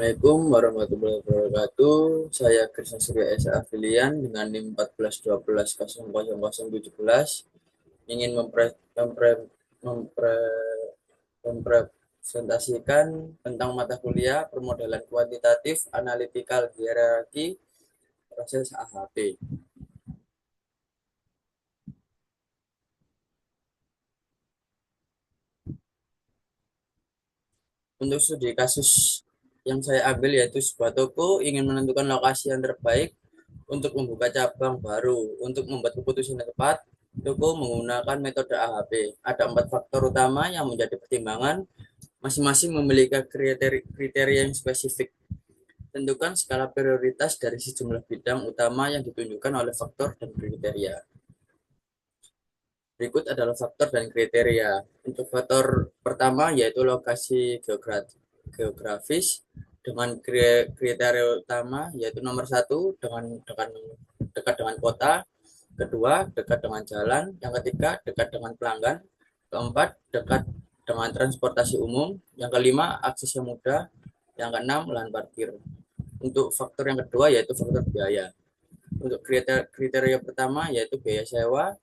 Assalamualaikum warahmatullahi wabarakatuh. Saya Krisna Surya Esa Afilian dengan NIM 1412000017 ingin mempresentasikan tentang mata kuliah permodalan kuantitatif analytical hierarchy proses AHP. Untuk studi kasus yang saya ambil yaitu sebuah toko ingin menentukan lokasi yang terbaik untuk membuka cabang baru. Untuk membuat keputusan yang tepat, toko menggunakan metode AHP. Ada 4 faktor utama yang menjadi pertimbangan, masing-masing memiliki kriteria yang spesifik. Tentukan skala prioritas dari sejumlah bidang utama yang ditunjukkan oleh faktor dan kriteria. Berikut adalah faktor dan kriteria. Untuk faktor pertama yaitu lokasi geografis dengan kriteria utama yaitu nomor 1 dekat dengan kota, kedua dekat dengan jalan, yang ketiga dekat dengan pelanggan, keempat dekat dengan transportasi umum, yang kelima aksesnya mudah, yang keenam lahan parkir. Untuk faktor yang kedua yaitu faktor biaya. Untuk kriteria pertama yaitu biaya sewa,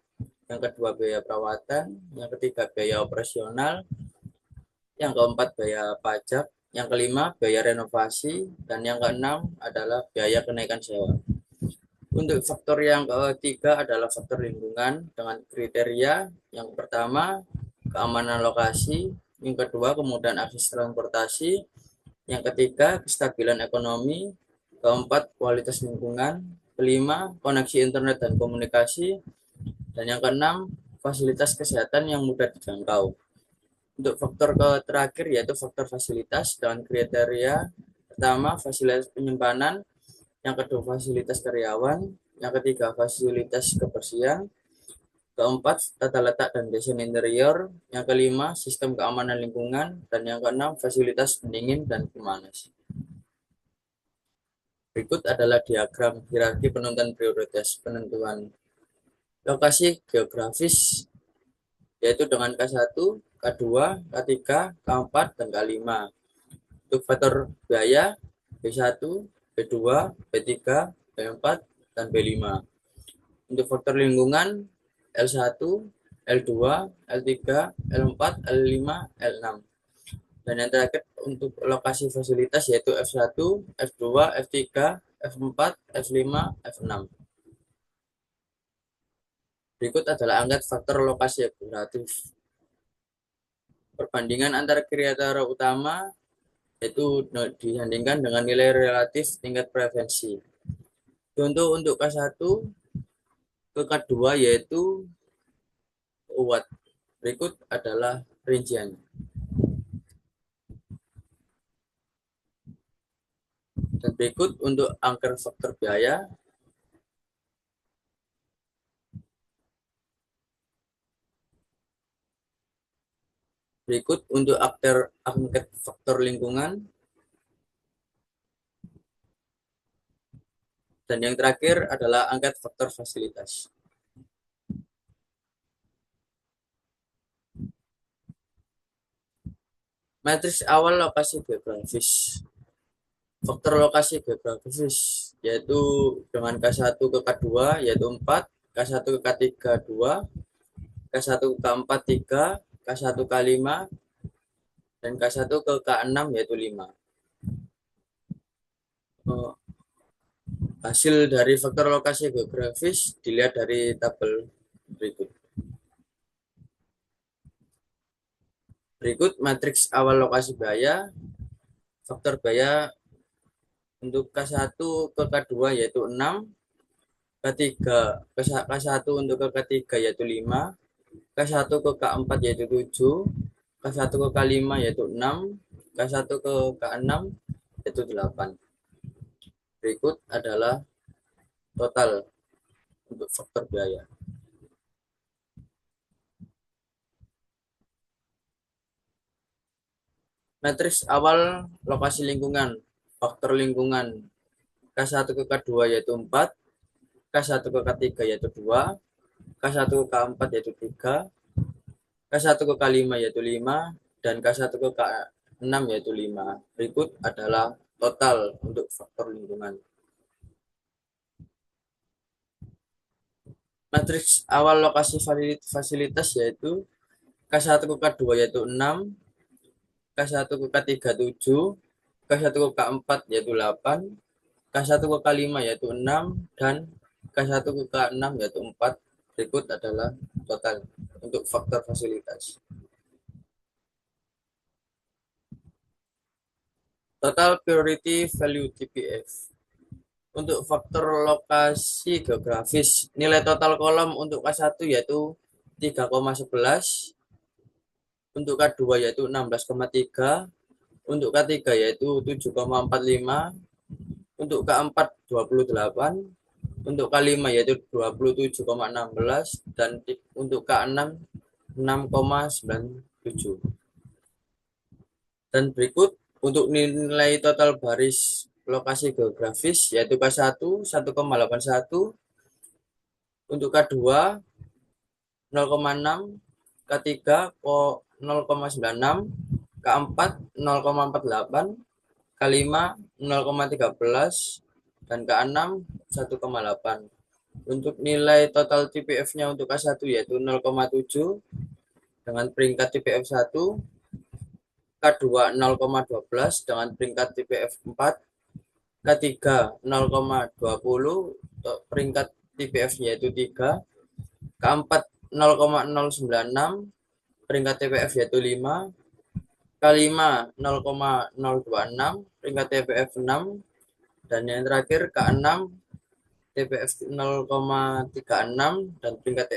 yang kedua biaya perawatan, yang ketiga biaya operasional, yang keempat biaya pajak, yang kelima biaya renovasi, dan yang keenam adalah biaya kenaikan sewa. Untuk faktor yang ketiga adalah faktor lingkungan dengan kriteria yang pertama keamanan lokasi, yang kedua kemudahan akses transportasi, yang ketiga kestabilan ekonomi, keempat kualitas lingkungan, kelima koneksi internet dan komunikasi, dan yang keenam fasilitas kesehatan yang mudah dijangkau. Untuk faktor terakhir yaitu faktor fasilitas dengan kriteria pertama fasilitas penyimpanan, yang kedua fasilitas karyawan, yang ketiga fasilitas kebersihan, keempat tata letak dan desain interior, yang kelima sistem keamanan lingkungan, dan yang keenam fasilitas pendingin dan pemanas. Berikut adalah diagram hierarki penentuan prioritas penentuan lokasi geografis yaitu dengan K1, K2, K3, K4, dan K5. Untuk faktor biaya B1, B2, B3, B4, dan B5. Untuk faktor lingkungan L1, L2, L3, L4, L5, L6. Dan yang terakhir untuk lokasi fasilitas yaitu F1, F2, F3, F4, F5, F6. Berikut adalah angka faktor lokasi geografis. Perbandingan antara kriteria utama yaitu disandingkan dengan nilai relatif tingkat preferensi. Contoh untuk K1 ke K2 yaitu UWAT. Berikut adalah rinciannya. Dan berikut untuk angka faktor biaya. Berikut untuk angka faktor lingkungan. Dan yang terakhir adalah angka faktor fasilitas. Matriks awal lokasi geografis. Faktor lokasi geografis yaitu dengan K1 ke K2 yaitu 4, K1 ke K3 2, K1 ke K4 3, K1 K5, dan K1 ke K6 yaitu 5. Hasil dari faktor lokasi geografis dilihat dari tabel berikut. Berikut matriks awal lokasi biaya. Faktor biaya untuk K1 ke K2 yaitu 6, K1 untuk ke K3 yaitu 5, K1 ke K4 yaitu 7, K1 ke K5 yaitu 6, K1 ke K6 yaitu 8. Berikut adalah total untuk faktor biaya. Matriks awal lokasi lingkungan. Faktor lingkungan K1 ke K2 yaitu 4, K1 ke K3 yaitu 2, K1 ke K4 yaitu 3, K1 ke K5 yaitu 5, dan K1 ke K6 yaitu 5. Berikut adalah total untuk faktor lingkungan. Matriks awal lokasi fasilitas yaitu K1 ke K2 yaitu 6, K1 ke K3 7, K1 ke K4 yaitu 8, K1 ke K5 yaitu 6, dan K1 ke K6 yaitu 4. Berikut adalah total untuk faktor fasilitas. Total Priority Value TPF. Untuk faktor lokasi geografis, nilai total kolom untuk K1 yaitu 3,11, untuk K2 yaitu 16,3, untuk K3 yaitu 7,45, untuk K4 28, untuk K5 yaitu 27,16, dan untuk K6 6,97. Dan berikut untuk nilai total baris lokasi geografis yaitu K1 1,81, untuk K2 0,6, K3 0,96, K4 0,48, K5 0,13, dan K6 1,8. Untuk nilai total TPF-nya untuk K1 yaitu 0,7 dengan peringkat TPF 1, K2 0,12 dengan peringkat TPF 4, K3 0,20 peringkat TPF-nya yaitu 3, K4 0,096 peringkat TPF yaitu 5, K5 0,026 peringkat TPF 6, dan yang terakhir K6 TPF 0,36 dan peringkat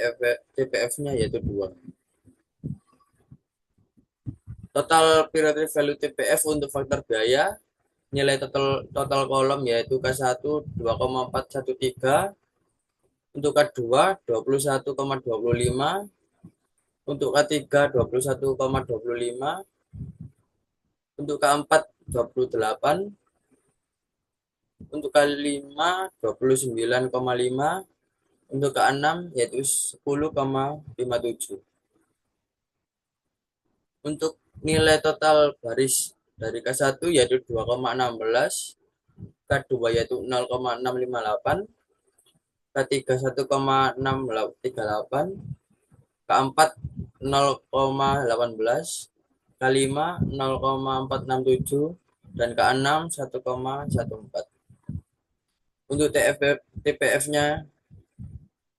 TPF-nya yaitu 2. Total periodic value TPF untuk faktor biaya, nilai total kolom yaitu K1 2,413, untuk K2 21,25, untuk K3 21,25, untuk K4 28, untuk K5 29,5, untuk K6 yaitu 10,57. Untuk nilai total baris dari K1 yaitu 2,16, K2 yaitu 0,658, K3 1,638, K4 0,18, K5 0,467, dan K6 1,14. Untuk TPF-nya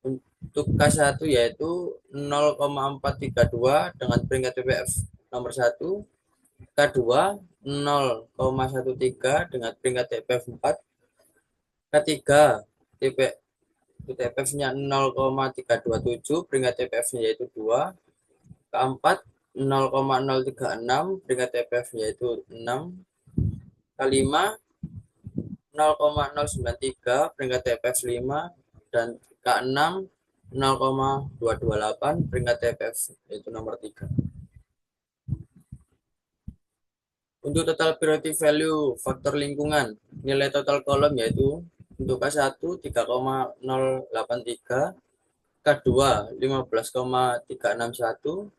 untuk K1 yaitu 0,432 dengan peringkat TPF nomor 1, K2 0,13 dengan peringkat TPF 4, K3 TPF-nya 0,327 peringkat TPF-nya yaitu 2, K4 0,036 peringkat TPF-nya yaitu 6, K5 0,093 peringkat TPF 5, dan K6 0,228 peringkat TPF yaitu nomor 3. Untuk total periodic value faktor lingkungan, nilai total kolom yaitu untuk K1 3,083, K2 15,361,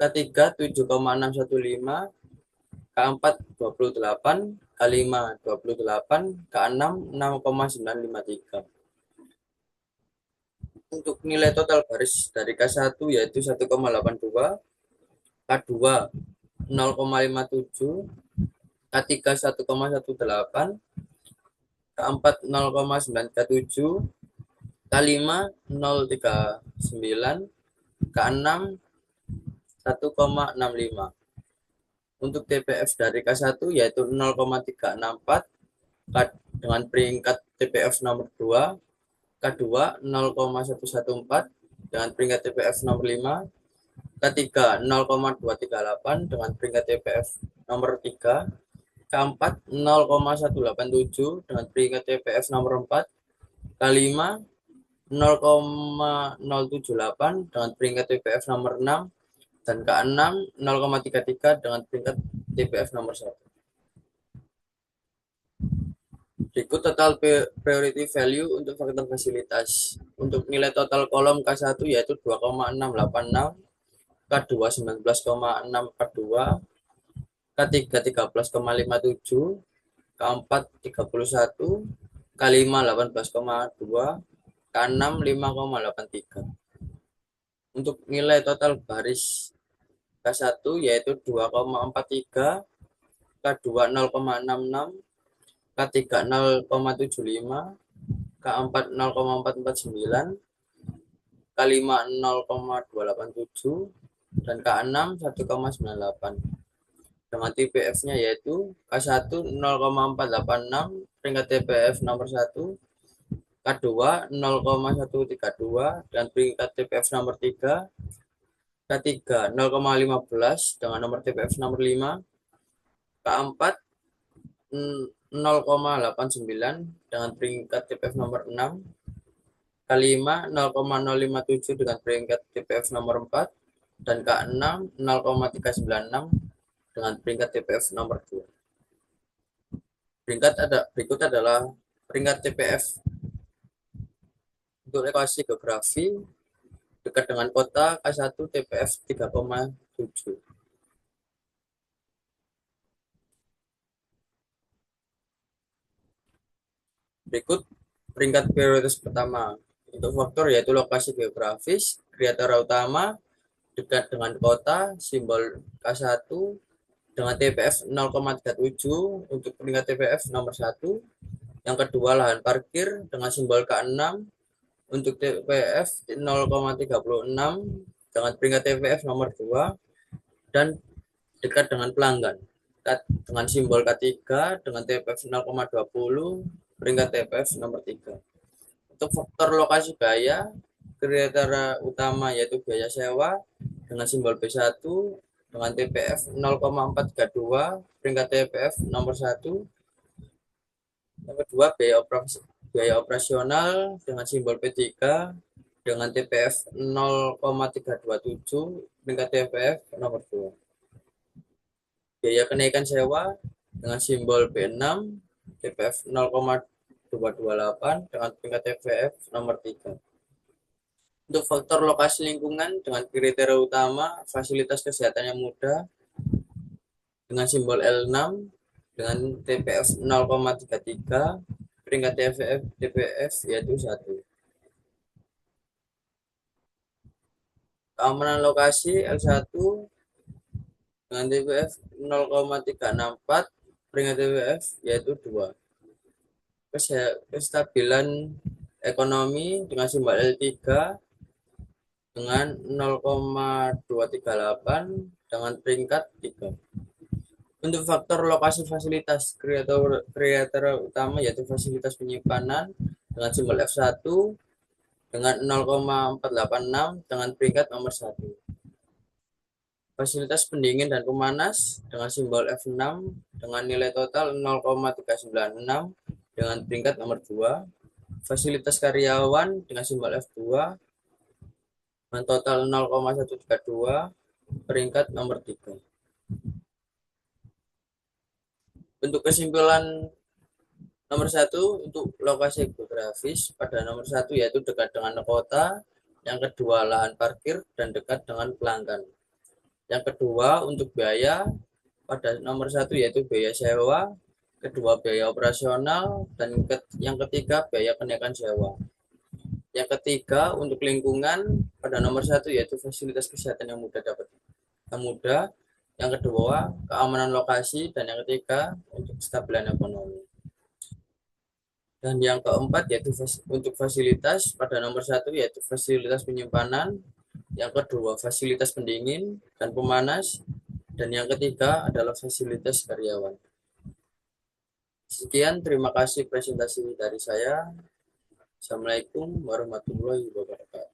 K3 7,615, K4 28, K5 28, K6 6,953. Untuk nilai total baris dari K1 yaitu 1,82, K2 0,57, K3 1,18, K4 0,937, K5 0,39, K6 1,65. Untuk TPF dari K1 yaitu 0,364 dengan peringkat TPF nomor 2, K2 0,114 dengan peringkat TPF nomor 5, K3 0,238 dengan peringkat TPF nomor 3, K4 0,187 dengan peringkat TPF nomor 4, K5 0,078 dengan peringkat TPF nomor 6, dan K6 0,33 dengan peringkat TPF nomor 1. Berikut total priority value untuk faktor fasilitas. Untuk nilai total kolom K1 yaitu 2,686, K2 19,642, K3 13,57, keempat 31, kelima 18,2, keenam 5,83. Untuk nilai total baris K1 yaitu 2,43, K2 0,66, K3 0,75, K4 0,449, K5 0,287, dan K6 1,98. Dengan TPF-nya yaitu K1 0,486, peringkat TPF nomor 1, K2 0,132, dan peringkat TPF nomor 3, K3 0,15 dengan nomor TPF nomor 5, K4 0,89 dengan peringkat TPF nomor 6, K5 0,057 dengan peringkat TPF nomor 4, dan K6 0,396 dengan peringkat TPF nomor 2. Berikut adalah peringkat TPF untuk lokasi geografi dekat dengan kota K1 TPF 3,7. Berikut peringkat prioritas pertama untuk faktor yaitu lokasi geografis, kriteria utama dekat dengan kota, simbol K1 dengan TPF 0,37 untuk peringkat TPF nomor 1. Yang kedua lahan parkir dengan simbol K6 untuk TPF 0,36 dengan peringkat TPF nomor 2, dan dekat dengan pelanggan dengan simbol K3 dengan TPF 0,20 peringkat TPF nomor 3. Untuk faktor lokasi biaya, kriteria utama yaitu biaya sewa dengan simbol B1 dengan TPF 0,432 peringkat TPF nomor 1. Yang kedua biaya operasional dengan simbol P3 dengan TPF 0,327 peringkat TPF nomor 2. Biaya kenaikan sewa dengan simbol B6 TPF 0,228 dengan tingkat TPF nomor 3. Untuk faktor lokasi lingkungan dengan kriteria utama fasilitas kesehatan yang mudah dengan simbol L6 dengan TPF 0,33 peringkat TPF yaitu 1. Keamanan lokasi L1 dengan TPF 0,364 peringkat TPF yaitu 2. Kestabilan ekonomi dengan simbol L3 dengan 0,238 dengan peringkat 3. Untuk faktor lokasi fasilitas kriteria utama yaitu fasilitas penyimpanan dengan simbol F1 dengan 0,486 dengan peringkat nomor 1. Fasilitas pendingin dan pemanas dengan simbol F6 dengan nilai total 0,396 dengan peringkat nomor 2. Fasilitas karyawan dengan simbol F2 dengan total 0,132 peringkat nomor 3. Untuk kesimpulan nomor 1 untuk lokasi geografis pada nomor 1 yaitu dekat dengan kota, yang kedua lahan parkir dan dekat dengan pelanggan. Yang kedua untuk biaya pada nomor 1 yaitu biaya sewa, kedua biaya operasional, dan yang ketiga biaya kenaikan sewa. Yang ketiga untuk lingkungan pada nomor 1 yaitu fasilitas kesehatan yang mudah. Yang kedua keamanan lokasi, dan yang ketiga untuk kestabilan ekonomi. Dan yang keempat yaitu untuk fasilitas pada nomor 1 yaitu fasilitas penyimpanan, yang kedua fasilitas pendingin dan pemanas, dan yang ketiga adalah fasilitas karyawan. Sekian, terima kasih presentasi dari saya. Assalamualaikum warahmatullahi wabarakatuh.